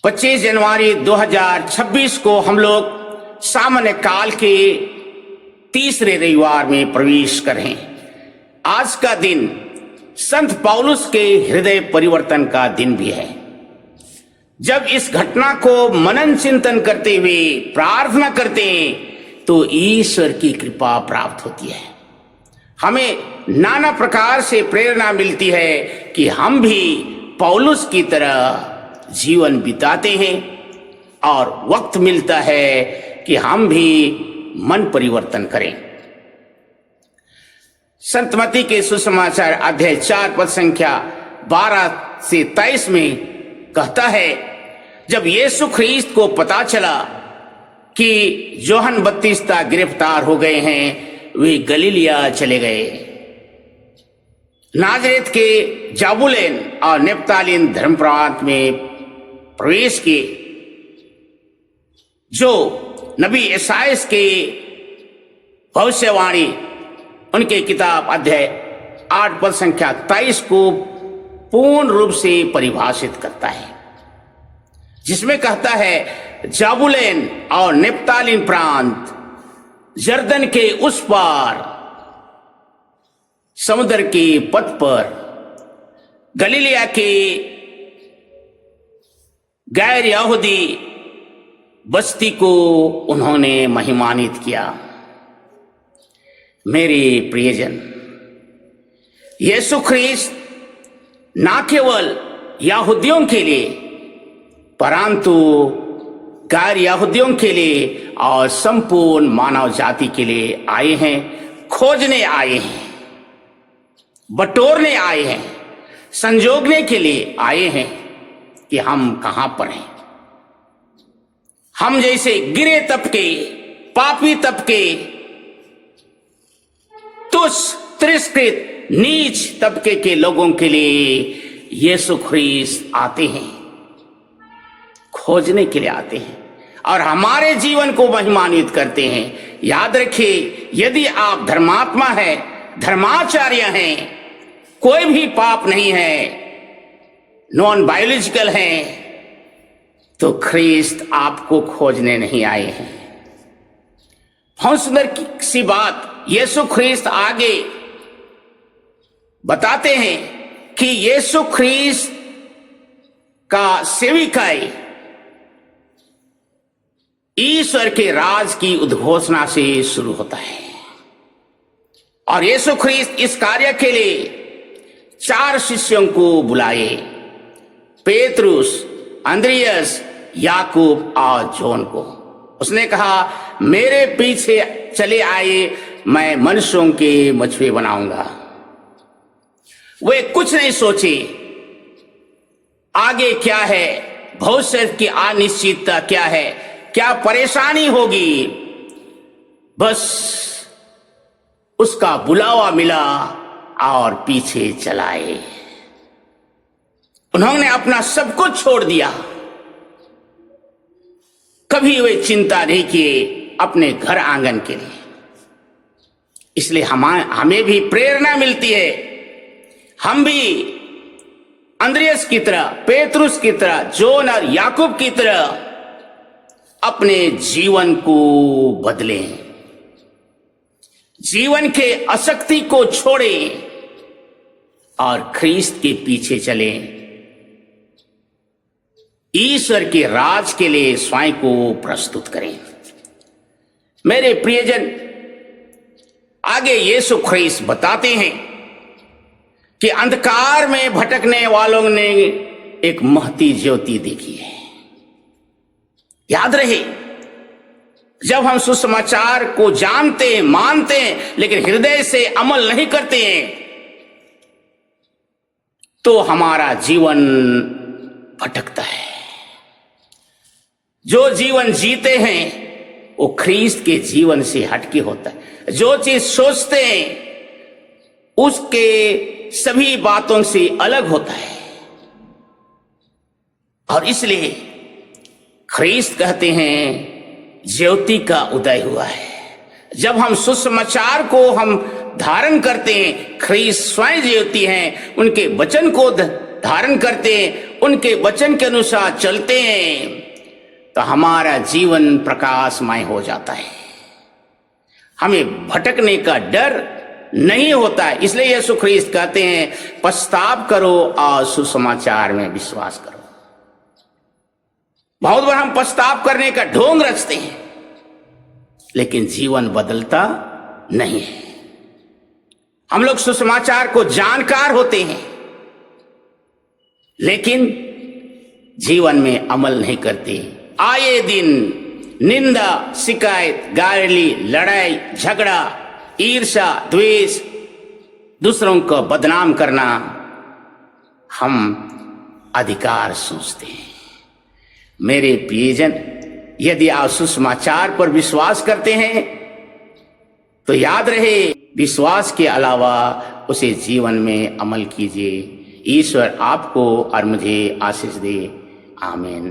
25 जनवरी 2026 को हम लोग सामान्य काल के तीसरे रविवार में प्रवेश करें। आज का दिन संत पौलुस के हृदय परिवर्तन का दिन भी है। जब इस घटना को मनन चिंतन करते हुए प्रार्थना करते हैं तो ईश्वर की कृपा प्राप्त होती है। हमें नाना प्रकार से प्रेरणा मिलती है कि हम भी पौलुस की तरह जीवन बिताते हैं और वक्त मिलता है कि हम भी मन परिवर्तन करें। संत मत्ती के सुसमाचार अध्याय 4 पद संख्या 12 से 23 में कहता है, जब यीशु ख्रीस्त को पता चला कि यूहन्ना बपतिस्ता गिरफ्तार हो गए हैं, वे गलीलिया चले गए। नाजरेत के जाबुलेन और नेप्तालीन धर्म प्रांत में प्रवेश किए। जो नबी यशायाह के भविष्यवाणी उनके किताब अध्याय 8 पद संख्या 23 को पूर्ण रूप से परिभाषित करता है, जिसमें कहता है जाबुलेन और नेप्तालीन प्रांत यरदन के उस पार समुद्र के पथ पर गलीलिया के गैर यहूदी बस्ती को उन्होंने महिमानित किया। मेरे प्रियजन, यीशु ख्रीस्त ना केवल यहूदियों के लिए परंतु गैर यहूदियों के लिए और संपूर्ण मानव जाति के लिए आए हैं, खोजने आए हैं, बटोरने आए हैं, संजोगने के लिए आए हैं कि हम कहां पर हैं। हम जैसे गिरे तबके, पापी तबके, तुच्छ, तिरस्कृत, नीच तबके के लोगों के लिए यीशु ख्रीस्त आते हैं, खोजने के लिए आते हैं और हमारे जीवन को महिमान्वित करते हैं। याद रखिए, यदि आप धर्मात्मा है, धर्माचार्य हैं, कोई भी पाप नहीं है, नॉन बायोलॉजिकल हैं, तो ख्रीस्त आपको खोजने नहीं आए हैं। बहुत सुंदर सी बात यीशु ख्रीस्त आगे बताते हैं कि यीशु ख्रीस्त का सेविकाई ईश्वर के राज की उद्घोषणा से शुरू होता है और यीशु ख्रीस्त इस कार्य के लिए 4 शिष्यों को बुलाए, पेतरुस, अंद्रियास, याकूब और जॉन को। उसने कहा, मेरे पीछे चले आए, मैं मनुष्यों के मछुए बनाऊंगा। वे कुछ नहीं सोचे आगे क्या है, भविष्य की अनिश्चितता क्या है, क्या परेशानी होगी। बस उसका बुलावा मिला और पीछे चलाए। उन्होंने अपना सब कुछ छोड़ दिया। कभी वे चिंता नहीं किए अपने घर आंगन के लिए। इसलिए हमें भी प्रेरणा मिलती है, हम भी अंद्रियास की तरह, पेतरुस की तरह, जॉन और याकूब की तरह अपने जीवन को बदलें, जीवन के आसक्ति को छोड़ें और ख्रीस्त के पीछे चलें। ईश्वर के राज के लिए स्वयं को प्रस्तुत करें। मेरे प्रियजन, आगे यीशु ख्रीस्त बताते हैं कि अंधकार में भटकने वालों ने एक महती ज्योति देखी है। याद रहे, जब हम सुसमाचार को जानते हैं, मानते हैं, लेकिन हृदय से अमल नहीं करते हैं, तो हमारा जीवन भटकता है। जो जीवन जीते हैं वो ख्रीस्त के जीवन से हटके होता है। जो चीज सोचते हैं उसके सभी बातों से अलग होता है। और इसलिए ख्रीस्त कहते हैं ज्योति का उदय हुआ है। जब हम सुसमाचार को हम धारण करते हैं, ख्रीस्त स्वयं ज्योति हैं, उनके वचन को धारण करते हैं, उनके वचन के अनुसार चलते हैं, तो हमारा जीवन प्रकाशमय हो जाता है। हमें भटकने का डर नहीं होता है। इसलिए यीशु ख्रीस्त कहते हैं, पश्चाताप करो और सुसमाचार में विश्वास करो। बहुत बार हम पश्चाताप करने का ढोंग रचते हैं, लेकिन जीवन बदलता नहीं है। हम लोग सुसमाचार को जानकार होते हैं, लेकिन जीवन में अमल नहीं करते। आए दिन निंदा, शिकायत, गाली, लड़ाई, झगड़ा, ईर्ष्या, द्वेष, दूसरों को बदनाम करना हम अधिकार सोचते हैं। मेरे प्रियजन, यदि आप सुसमाचार पर विश्वास करते हैं तो याद रहे, विश्वास के अलावा उसे जीवन में अमल कीजिए। ईश्वर आपको और मुझे आशीष दे। आमीन।